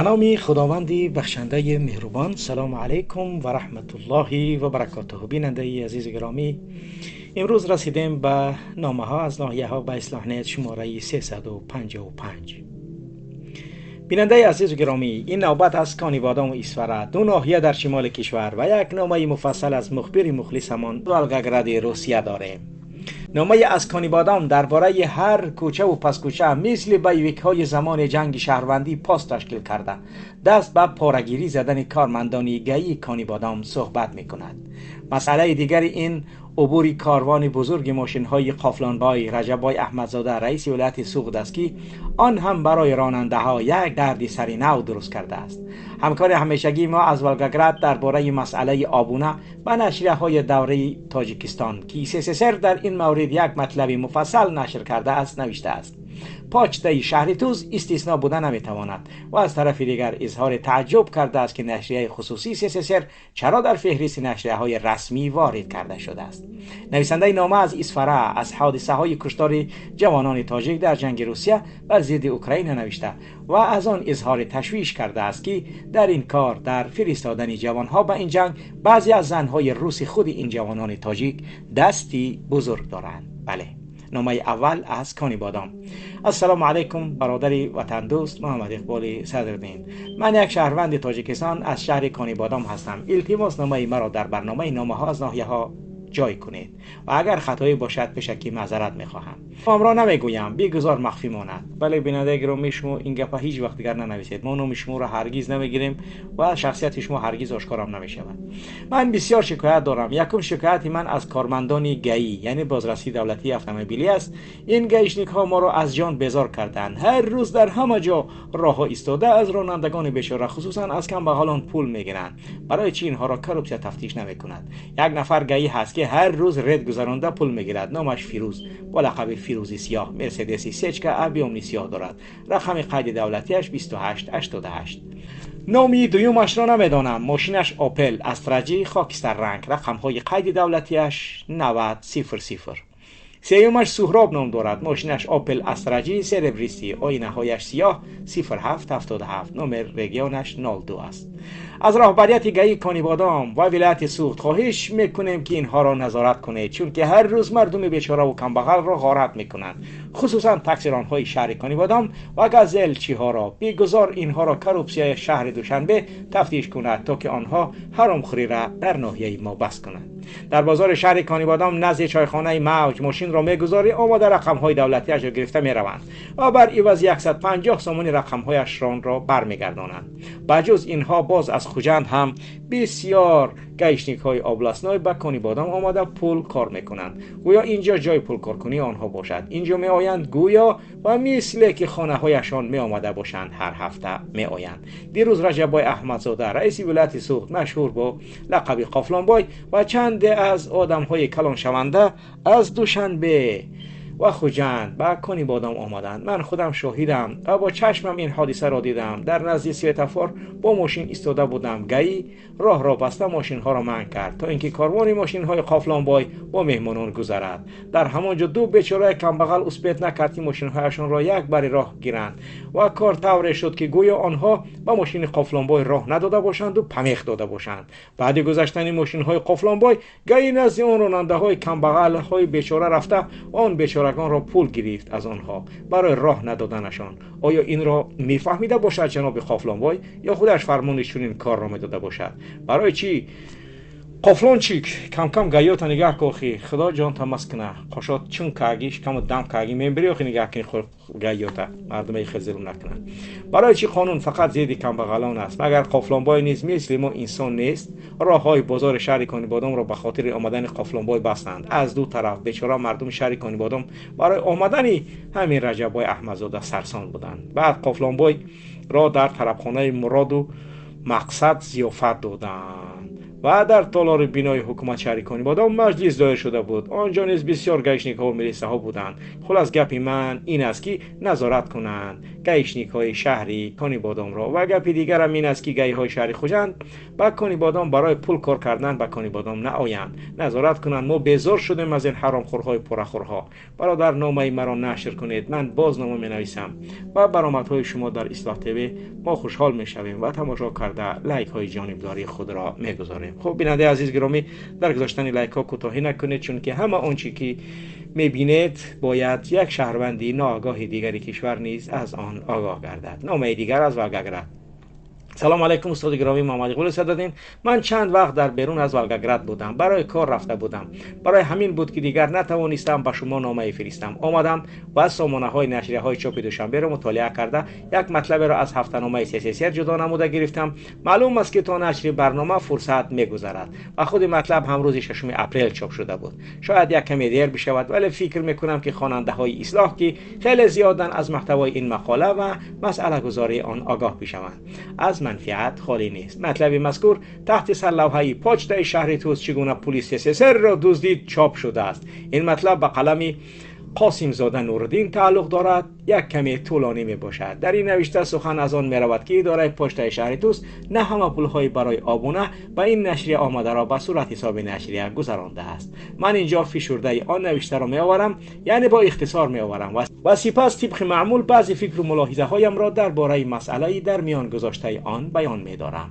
نام خداوندی بخشنده مهربان. سلام علیکم و رحمت الله و برکاته. بیننده عزیز گرامی، امروز رسیدیم به نامه ها از ناحیه ها به اصلاح نیت شماره 355. بیننده عزیز گرامی، این نوبت از کانی بادام و اسفره، دو ناحیه در شمال کشور، و یک نامه مفصل از مخبر مخلصمان ولگراد روسیه داریم. نامه از کانی بادام درباره هر کوچه و پس کوچه مثل بیویک های زمان جنگ شهروندی پاس تشکیل کرده دست به پارگیری زدن کارمندان گئی کانی بادام صحبت می کند. مسئله دیگر این عبور کاروان بزرگ ماشین های قافلانبای رجبای احمدزاده رئیس ولایت سوغد است که آن هم برای راننده ها یک دردی سری نو درست کرده است. همکار همیشگی ما از ولگراد درباره مسئله آبونه به نشریه های دوره تاجیکستان که سسسر در این مورد یک مطلب مفصل نشر کرده است نوشته است: پاچته شهر توز استثناء بوده نمیتواند. و از طرف دیگر اظهار تعجب کرده است که نشریه خصوصی سسسر چرا در فهرست نشریه های رسمی وارد کرده شده است. نویسنده نامه از اسفره از حادثه های کشتار جوانان تاجیک در جنگ روسیه بر ضد اوکراین نوشته و از آن اظهار تشویش کرده است که در این کار در فرستادن جوانها به این جنگ بعضی از زنهای روس خود این جوانان تاجیک دستی بزرگ دارند. بله، نامه اول از کانی بادام. السلام علیکم برادری وطن دوست محمد اقبال صدرالدین. من یک شهروند تاجیکستان از شهر کانی بادام هستم. التماس نامه مرا در برنامه نامه ها از ناحیه ها جای کنید و اگر خطایی باشد پیشکی معذرت میخواهم. نام را نمیگویم، بیگذار مخفی ماند. بله بیننده گرامی، شما این گپ هیچ وقت دیگر ننویسید. ما نام شما را هرگز نمیگیریم و شخصیت شما هرگز آشکارم نمیشود. من بسیار شکایت دارم. یکم شکایت من از کارمندان گئی یعنی بازرسی دولتی اتومبیلی است. این گیشنیک ها ما را از جان بیزار کردند. هر روز در همه جا راه ایستاده از رانندگان بیچاره خصوصا از کم بغلان پول میگیرند. برای چی اینها را کورپسیا تفتیش نمیکند؟ یک نفر گئی هست که هر روز رد گذرانده پول میگیرد. نامش فیروز با لقب فیروزی سیاه، مرسدسی سچکا ابیومنی سیاه دارد. رقم قید دولتیش 2888. نامی دویمش را نمیدانم. ماشینش آپل استرجی خاکستر رنگ. رقم های قید دولتیش 9000. سیومش سهراب نام دارد. ماشینش آپل استرجی سربریستی، آینه هایش سیاه 0777. نمر رگیونش 02 است. از راهبریت گئی کانی بادام و ولایت سوغد خواهش میکنیم که اینها را نظارت کنید، چون که هر روز مردم بیچاره و کمبغل را غارت میکنند، خصوصا تاکسیران های شهر کانی بادام و گازلچی ها را. بیگذار اینها را کورپسیا شهر دوشنبه تفتیش کند تا که آنها حرامخوری را در ناحیه ما بس کنند. در بازار شهر کانی بادام نزد چایخانه موج ماشین را میگذاری، آماده رقم های دولتیش را گرفته میروند و بر عوض 150 سومانی رقم هایش را برمیگردانند. بجز اینها باز از خوجند هم بسیار گیشنیک های آبلسنای به کانی بادام آماده پول کار میکنند. گویا اینجا جای پول کارکنی آنها باشد. اینجا می آیند گویا و مثل که خانه هایشان می آمده باشند هر هفته می آیند. دیروز رجبای احمدزاده رئیس ولایت سوغد مشهور با لقب قافلانبای و چند از آدم های کلان شونده از دوشنبه و خوجند به کانی بادام آمدند. من خودم شاهدم و با چشمم این حادثه را دیدم. در نزد سویتفار با ماشین ایستاده بودم. گئی راه را بسته ماشین ها را منع کرد تا اینکه کاروان ماشین های قافلانبای با مهمانان گذرد. در همانجا دو بیچاره کمبغل اسپیت نکرد که ماشین هایشان را یک بر راه گیرند و کار طوری شد که گویا آنها با ماشین قافلانبای راه نداده باشند و پمیخ داده باشند. بعد گذشتن ماشین های قافلانبای گئی نزد اون راننده های کمبغل های بیچاره رفته، آن بیچاره را پول گرفت از آنها برای راه ندادنشان. آیا این را میفهمیده باشد جناب قافلانبای یا خودش فرمانش این کار را میداده باشد؟ برای چی قافلان چیک کم کم گیوتا نگاه کوخی خدا جان تا مسکنه قشات چون کاگیش کم دم کاگی ممبری اخی نگاه کنی خود گیوتا مردم خزلون نکنه. برای چی قانون فقط زیدی کم بغلان است؟ مگر قافلانبای نیست مثل ما انسان نیست؟ راه های بازار شهر کانی بادام را به خاطر آمدن قافلانبای بستند. از دو طرف بیچاره مردم شهر کانی بادام برای آمدن همین رجبای احمدزاده سرسان بودند. بعد قافلانبای را در طربخانه مراد و مقصد ضیافت دادند. و در تالار بینای حکومت شهر کنیبادام مجلس دایر شده بود. آنجا نیز بسیار گشنیک ها و ملیسه ها بودند. خلاص گپی من این است که نظارت کنند گشنیک های شهری کنیبادام را، و گپی دیگر هم این است که گی های شهری خوجند با کنیبادام برای پول کار کردن با کنیبادام نآیند، نظارت کنند. ما بیزار شدیم از این حرامخورهای پرخورها. برادر نامه مرا نشر کنید، من باز نامه می نویسم و برآمدهای شما در اصلاح تیوی ما خوشحال می شویم و تماشا کرده لایک های جانبداری خود را می گذاریم. خب بیننده عزیز گرامی، در گذاشتن لایک ها کوتاهی نکنید، چون که همه آنچه که می بینید باید یک شهروندی ناآگاه دیگری کشور نیز از آن آگاه گردد. نامه دیگر از ولگگراد. سلام علیکم استاد گرامی، محمد قول صدادین. من چند وقت در بیرون از ولگگراد بودم، برای کار رفته بودم. برای همین بود که دیگر نتوانستم به شما نامه فرستم. آمدم و سامانه های نشریه های چاپ دوشنبه را مطالعه کرده یک مطلب را از هفته‌نامه CCSR جدا نموده گرفتم. معلوم است که تا نشر برنامه فرصت میگذرد و خود مطلب هم روز 6 اپریل چاپ شده بود. شاید یک کمی دیر بشود، ولی فکر میکنم که خواننده های اصلاح که خیلی زیادن از محتوای این مقاله و مسئله گذاری آن آگاه بشوند. از منفعت خالی نیست. مطلب مذکور تحت سرلوحه پاچتای شهر توس چگونه پلیس CCSR را دزدید چاپ شده است. این مطلب به قلم قاسم زاده نوردین تعلق دارد. یک کمی طولانی می باشد. در این نوشته سخن از آن می رود که اداره پاچتای شهر توس نه همه پولهای برای آبونه به این نشریه آمده را به صورت حساب نشریه گذرانده است. من اینجا فشرده آن نوشته را می آورم، یعنی با اختصار می آورم و سپس طبق معمول بعضی فکر و ملاحظه هایم را درباره مسئله در میان گذاشته آن بیان می دارم.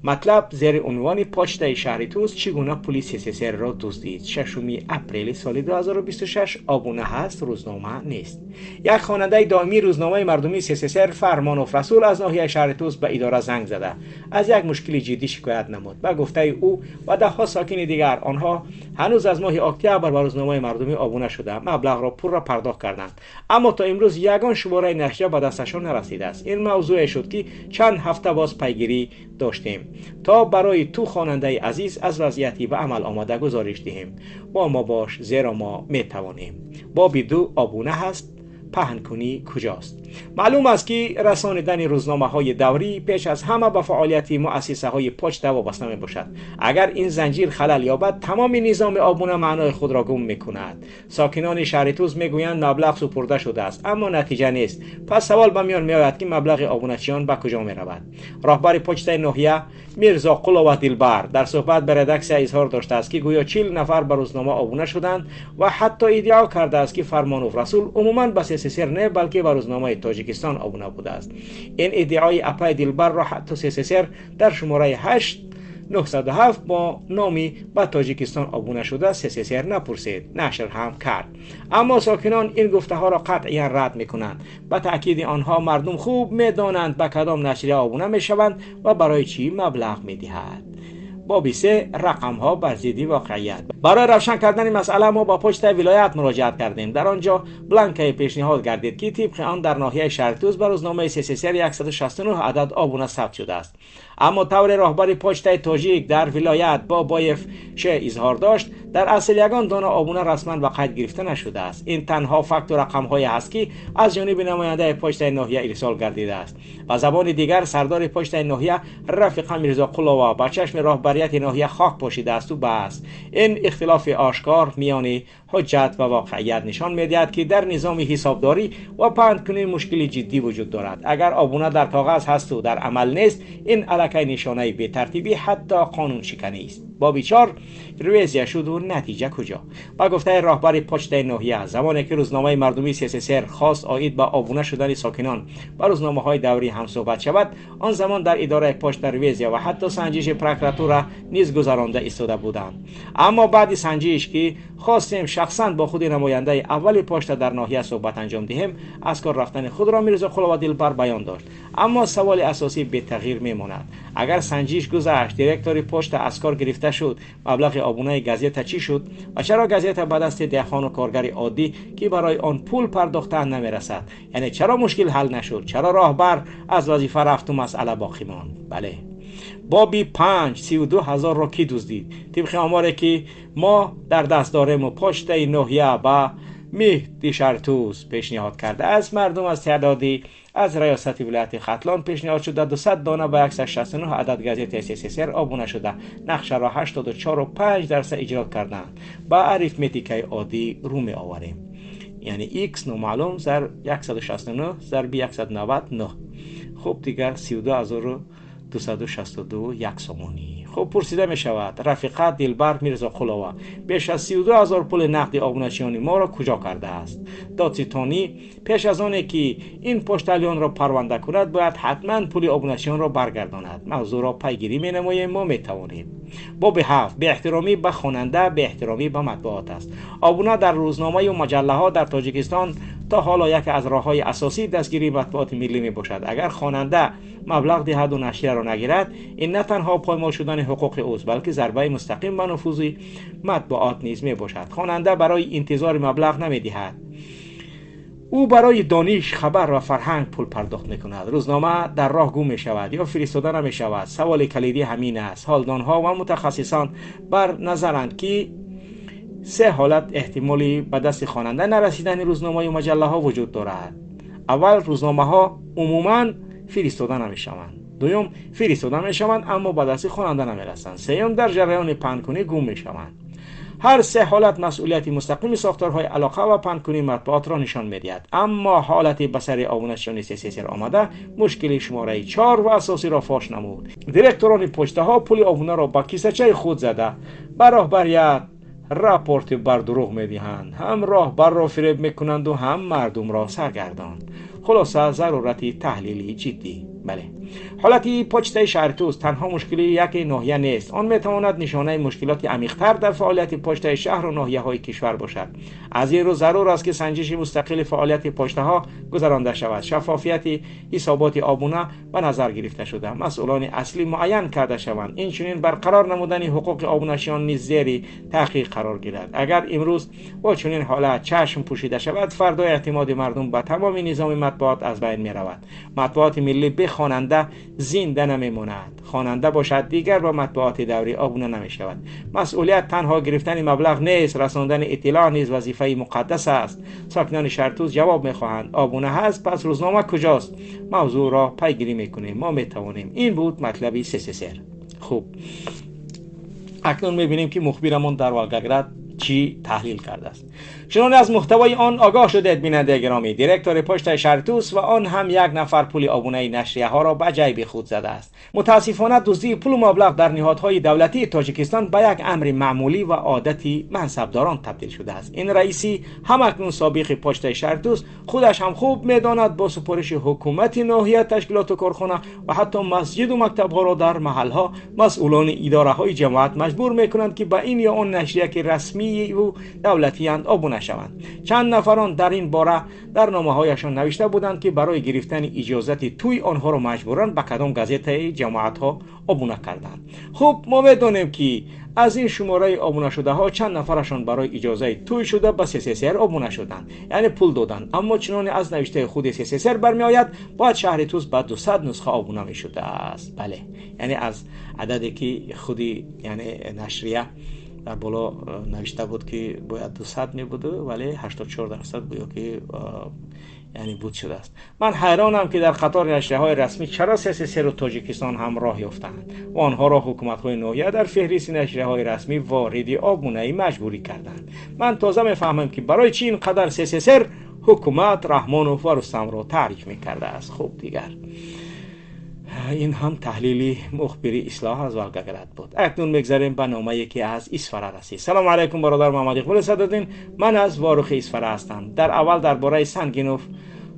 مطلب زیر عنوان پاچتای شهر توس چگونه پلیس CCSR را دزدید. 6 اپریل سال 2026 آبونه هست، روزنامه نیست. یک خواننده دائمی روزنامه مردمی CCSR فرمان و رسول از ناحیه شهر توس به اداره زنگ زده. از یک مشکل جدی شکایت نمود. به گفته او و ده ها ساکن دیگر، آنها هنوز از ماه اکتبر به روزنامه مردمی آبونه شده مبلغ را پول را پرداخت کردند، اما تا امروز یگان شماره نشریه به دستشان نرسیده است. این موضوع شد که چند هفته باز پیگیری داشتیم تا برای تو خواننده عزیز از وضعیتی به عمل آمده گزارش دهیم. با ما باش زیرا ما می توانیم. بابی 2 آبونه هست، پهن کنی کجاست؟ معلوم است که رسانیدن روزنامه های دوری پیش از همه به فعالیت مؤسسه های پاچته وابسته می باشد. اگر این زنجیر خلل یابد تمام نظام آبونه معنای خود را گم می کند. ساکنان شهر توس می گویند مبلغ سپرده شده است، اما نتیجه نیست. پس سوال به میان می آید که مبلغ آبونچیان به کجا می رود؟ راهبر پاچته ناحیه میرزا قلوه دلبر در صحبت به رادکسیا اظهار داشته است که گویا 40 نفر به روزنامه آبونه شدند و حتی ادعا کرده است که فرمان و رسول عموما به CCSR نه بلکه به روزنامه تاجیکستان آبونه بوده است. این ادعای اپای دلبر را حتی CCSR در شماره 8907 با نامی به تاجیکستان آبونه شده CCSR نپرسید، نشر هم کرد. اما ساکنان این گفته ها را قطعا رد می کنند. به تأکید آنها مردم خوب می دانند به کدام نشریه آبونه می شوند و برای چی مبلغ می دهد. باب 3 رقم ها بر ضد واقعیت. برای روشن کردن مسئله ما با پاچتای ولایت مراجعت کردیم. در آنجا بلانک پیشنهاد گردید که طبق آن در ناحیه شهر توس بر روزنامه CCSR 169 عدد آبونه ثبت شده است. اما طور راهبر پاچتای تاجیک در ولایت با بایف شه اظهار داشت در اصل یگان دانه آبونه رسما به قید گرفته نشده است. این تنها فکت و رقم های است که از جانب نماینده پاچتای ناحیه ارسال گردیده است. به زبان دیگر سردار پاچتای ناحیه رفیق میرزا قلوه با چشم راهبریت ناحیه خاک پاشیده است و بس. این اختلاف آشکار میان حجت و واقعیت نشان میدهد که در نظام حسابداری و پهن‌کنی مشکل جدی وجود دارد. اگر آبونه در کاغذ هست و در عمل نیست، این الکی نشانه به ترتیبی حتی قانون شکنی است. باب 4 رویزیه شد و نتیجه کجا؟ با گفته راهبر پاچتای ناحیه، زمانی که روزنامه مردمی CCSR خواست آید به آبونه شدن ساکنان و روزنامه های دوری هم صحبت شود، آن زمان در اداره پاچته رویزیه و حتی سنجش پروکراتور نیز گذرانده ایستاده بودند. اما بعد سنجش که خواستیم شخصا با خود نماینده اول پاچته در ناحیه صحبت انجام دهیم، از کار رفتن خود را میرزا قلوه دلبر بیان داشت. اما سوال اساسی به تغییر میماند. اگر سنجش گذشت، دیرکتور پاچته از کار گرفته شد، مبلغ آبونه گازیت چی شد و چرا گازیت به دست دهقان و کارگر عادی که برای آن پول پرداختن نمیرسد؟ یعنی چرا مشکل حل نشد؟ چرا راهبر از وظیفه رفت و مسئله باقی ماند؟ بله. بابی 5 32,000 را کی دزدید؟ طبق آماری که ما در دست داریم و پاچتای ناحیه با مهدی شهر توس پیشنهاد کرده است، مردم از تعدادی از ریاست ولایت ختلان پیشنهاد شده 200 دانه به 169 عدد گازت SSSR آبونه شده. نقشه را 84.5% اجرا کردند. با اریتمتیکای عادی رو می آوریم. یعنی x نامعلوم ضرب 169 ضرب 199. خب دیگر 32262 یک سومونی. خب پرسیده می شود رفیقه دلبر میرزا قلاوه بیش از 32000 پول نقد آبونشیان ما را کجا کرده است؟ دادستانی پیش از آنی که این پشتالیان را پرونده کند باید حتما پول آبونشیان را برگرداند. موضوع را پیگیری می نماییم. ما می توانیم. باب 7 به احترامی به خواننده به احترامی به مطبوعات است. آبونه در روزنامه و مجله ها در تاجیکستان تا حالا یکی از راه‌های اساسی دستگیری مطبوعات ملی می باشد. اگر خواننده مبلغ دهد و نشریه را نگیرد، این نه تنها پایمال شدن حقوق اوست بلکه ضربه مستقیم به نفوذ مطبوعات نیز می باشد. خواننده برای انتظار مبلغ نمی دهد، او برای دانش، خبر و فرهنگ پول پرداخت می کند. روزنامه در راه گم می شود یا فرستاده نمی شود. سوال کلیدی همین است. حالدانها و متخصصان بر نظرند که سه حالت احتمالی به دست خواننده نرسیدن روزنامه و مجله ها وجود دارد. اول، روزنامه ها عموما فرستاده نمی شوند. دوم، فرستاده می شوند اما به دست خواننده نمی رسند. سوم، در جریان پنه‌کنی گم می شوند. هر سه حالت مسئولیت مستقیم ساختارهای علاقه و پنه‌کنی مطبوعات را نشان می‌دهد. اما حالت بصری آبونشیان SSSR آمده مشکل شماره 4 و اساسی را فاش نمود. دیرکتوران پشته ها پول آبونه را با کیسه‌چه خود زده به راهبریت راپورت بر دروغ می‌دهند. هم راهبر را فریب می‌کنند و هم مردم را سرگردان. خلاصه ضرورت تحلیلی جدی. بله، حالت پشته شهر توست تنها مشکلی یک ناحیه نیست. آن میتواند نشانه مشکلات عمیق‌تر در فعالیت پشته شهر و ناحیه‌های کشور باشد. از این رو ضرور است که سنجش مستقل فعالیت پشته ها گذرانده شود. شفافیت حسابات آبونه به نظر گرفته شده. مسئولان اصلی معین کرده شوند. این چنین برقرار نمودن حقوق آبونشیان نیز زیر تحقیق قرار گیرد. اگر امروز با چنین حالت چشم پوشیده شود، فردا اعتماد مردم به تمام نظام مطبوعات از بین می رود. مطبوعات ملی به خواننده زنده نمیماند. خواننده باشد دیگر با مطبوعات دوری آبونه نمی شود. مسئولیت تنها گرفتن مبلغ نیست، رساندن اطلاع نیز وظیفه مقدس است. ساکنان شهرتوز جواب میخواهند آبونه هست پس روزنامه کجاست؟ موضوع را پیگیری میکنیم. ما میتوانیم. این بود مطلبی SSSR. خوب، اکنون میبینیم که مخبرمون در ولگراد چی تحلیل کرده است. چنان از محتوای آن آگاه شدید بیننده گرامی، دیرکتور پشت شهرتوس و آن هم یک نفر پول آبونه نشریه ها را به جیب خود زده است. متاسفانه دزدی پول و مبلغ در نهادهای دولتی تاجیکستان به یک امر معمولی و عادتی منصبداران تبدیل شده است. این رئیسی همکنون سابق پشت شهرتوس خودش هم خوب میداند با سپارش حکومت ناحیه، تشکیلات و کارخانه و حتی مسجد و مکتب ها را در محل ها مسئولان اداره های جماعت مجبور میکنند که به این یا آن نشریه که رسمی و دولتی اند آبونه شوند. چند نفران در این باره در نامه‌هایشان نوشته بودند که برای گرفتن اجازت توی آنها را مجبورن به کدام گازت جماعت ها آبونه کردند. خب ما میدونیم که از این شماره آبونه شده ها چند نفرشان برای اجازه توی شده به SSSR آبونه شدند، یعنی پول دادند. اما چنان از نوشته خود SSSR برمی آید باید شهر توس به 200 نسخه آبونه می شده است. بله، یعنی از عددی که خودی یعنی نشریه در بالا نوشته بود که باید 200 می بوده ولی 84% بود که یعنی بود شده است. من حیرانم که در قطار نشریه های رسمی چرا SSSR و تاجیکستان هم راه یافتند و آنها را حکومت های ناحیه در فهرست نشریه های رسمی وارد آبونه مجبوری کردند. من تازه میفهمم که برای چی اینقدر SSSR حکومت رحمانوف و رستم را تعریف میکرده است. خوب دیگر این هم تحلیلی مخبری اصلاح از ولگراد بود. اکنون میگذاریم به نامه‌ای که از اسفره رسید. سلام علیکم برادر محمد اقبال صدرالدین، من از واروخ اسفره هستم. در اول درباره سنگینوف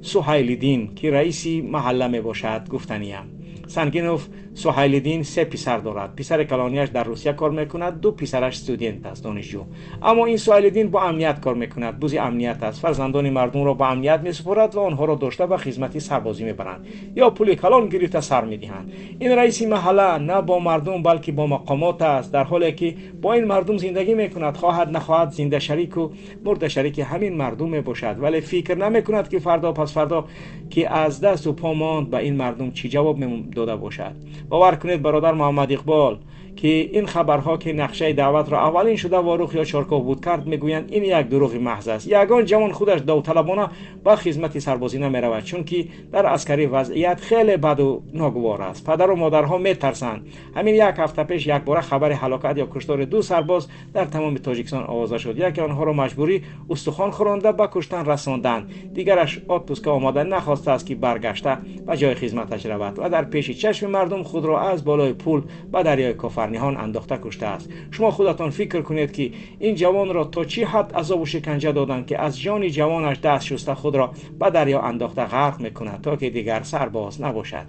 سهیل‌الدین که رئیس محله می باشد گفتنیم. سنگینوف سهیل‌الدین 3 پسر دارد. پسر کلانیش در روسیه کار میکند، 2 پسرش استودنت است، دانشجو. اما این سهیل‌الدین با امنیت کار میکند، بوزی امنیت است. فرزندان مردم را با امنیت میسپارد و آنها را داشته به خدمت سربازی میبرند یا پول کلان گرفته سر میدهند. این رئیس محله نه با مردم بلکه با مقامات است، در حالی که با این مردم زندگی میکند. خواهد نخواهد زنده شریک و مرده شریک همین مردم میباشد، ولی فکر نمیکند که فردا پس فردا که از دست و پا ماند به این مردم چی جواب داده باشد. باور کنید برادر محمد اقبال که این خبرها که نقشه دعوت را اولین شده واروخ یا چارکوف بود کرد میگویند این یک دروغ محض است. یگان جوان خودش داوطلبانه به خدمت سربازی نمیرود، چون که در عسکری وضعیت خیلی بد و ناگوار است. پدر و مادرها میترسند. همین یک هفته پیش یک بار خبر هلاکت یا کشتار 2 سرباز در تمام تاجیکستان آوازه شد. یکی آنها را مجبوری استخوان خورانده به کشتن رساندند، دیگرش آتپوسک آماده نخواسته است که برگشته به جای خدمتش رود و در پیش چشم مردم خود را از بالای پول به دریای کافرنیهان انداخته کشته است. شما خودتان فکر کنید که این جوان را تا چی حد عذاب و شکنجه دادند که از جان جوانش دست شسته خود را به دریا انداخته غرق میکند تا که دیگر سرباز نباشد.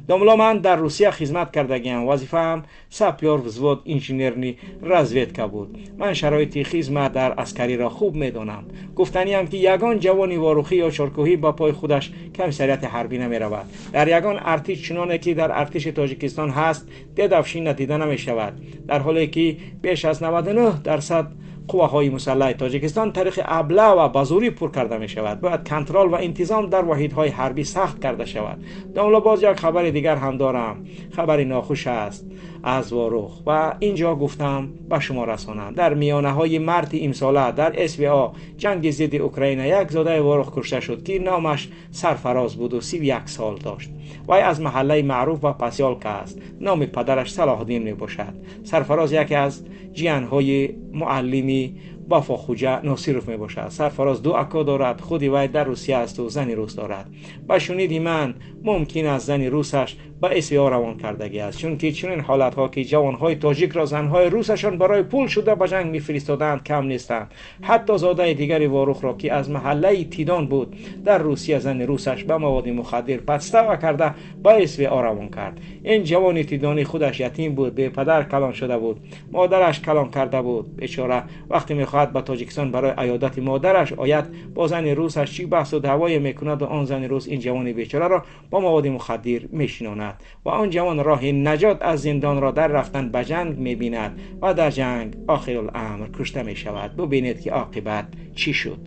داملا من در روسیه خدمت کردگیم. وظیفه‌ام سپیار وзвод انجینرنی разведка بود. من شرایط خدمت در عسکری را خوب میدانم. گفتنیم که یگان جوانی واروخی یا چارکوهی با پای خودش کمیسریت حربی نمیرود. در یگان ارتش چنانه که در ارتش تاجیکستان هست ددفشی ندیده نمی شود، در حالی که بیش از 99% قواهای مسلح تاجیکستان طریق ابله و بازوری پر کرده می شود. باید کنترل و انتظام در واحدهای حربی سخت کرده شود. داملا باز یک خبر دیگر هم دارم، خبری ناخوش است از واروخ و اینجا گفتم به شما رسانم. در میانه های مارت امساله در SVA جنگ ضد اوکراین یک زاده واروخ کشته شد که نامش سرفراز بود و 31 سال داشت. وی از محله معروف و پسیالک است. نام پدرش صلاح الدین می باشد. سرفراز یکی از جیانهای معلمی بافا خوجه ناصرف می باشد. سرفراز 2 اکا دارد. خودی وی در روسیه است و زنی روس دارد. با شنیدی من ممکن است زنی روسش به SVA روان کردگی است، چون که چنین حالت ها که جوانهای تاجیک را زنهای روسشان برای پول شده به جنگ میفرستادند کم نیستند. حتی زاده دیگری واروخ را که از محله تیدان بود در روسیه زن روسش به مواد مخدر پسته کرده به SVA روان کرد. این جوان تیدانی خودش یتیم بود، به پدر کلان شده بود، مادرش کلان کرده بود. بیچاره وقتی میخواهد به تاجیکستان برای عیادت مادرش آید با زن روسش چی بحث و دعوای میکند و آن زن روس این جوان بیچاره را با مواد مخدر میشناند و آن جوان راه نجات از زندان را در رفتن به جنگ می‌بیند و در جنگ آخر الامر کشته می‌شود. ببینید که عاقبت چی شد.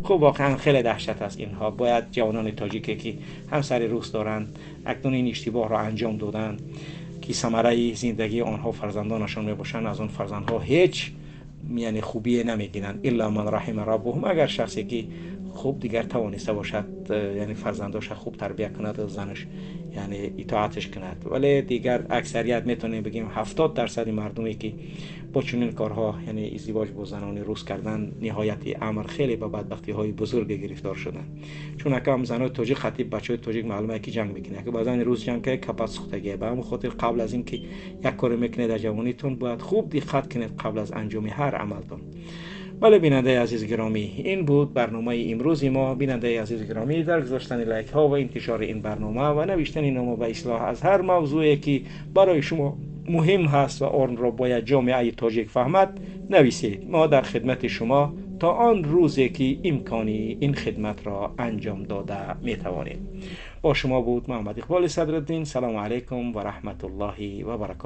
خب واقعا خیلی دهشت است. اینها باید جوانان تاجیکی که همسر روس دارند اکنون این اشتباه را انجام دادند که ثمره زندگی آنها فرزندانشان میباشند، از آن فرزندها هیچ یعنی خوبی نمیگیرند الا من رحم ربهم. اگر شخصی که خوب دیگر توانسته باشد یعنی فرزنداش خوب تربیت کند و زنش یعنی اطاعتش کند، ولی دیگر اکثریت میتونیم بگیم 70% مردمی که با چنین کارها یعنی ازدواج با زنان روس کردن نهایت امر خیلی به بدبختی های بزرگ گرفتار شدن. چون که هم زنان تاجیک خطیب بچهای تاجیک معلومه که جنگ میکنه که با زن روس جنگ که کپاس سوختگی به همون خاطر قبل از اینکه یک کار میکنید در جوانیتون باید خوب دقت کنید قبل از انجام هر عملتون. بله بیننده عزیز گرامی، این بود برنامه امروز ما. بیننده عزیز گرامی، در گذاشتن لایک ها و انتشار این برنامه و نوشتن نام و اصلاح از هر موضوعی که برای شما مهم هست و آن را باید جامعه تاجیک فهمد نویسید. ما در خدمت شما تا آن روزی که امکانی این خدمت را انجام داده میتوانیم. با شما بود محمد اقبال صدرالدین. سلام علیکم و رحمت الله و برکاته.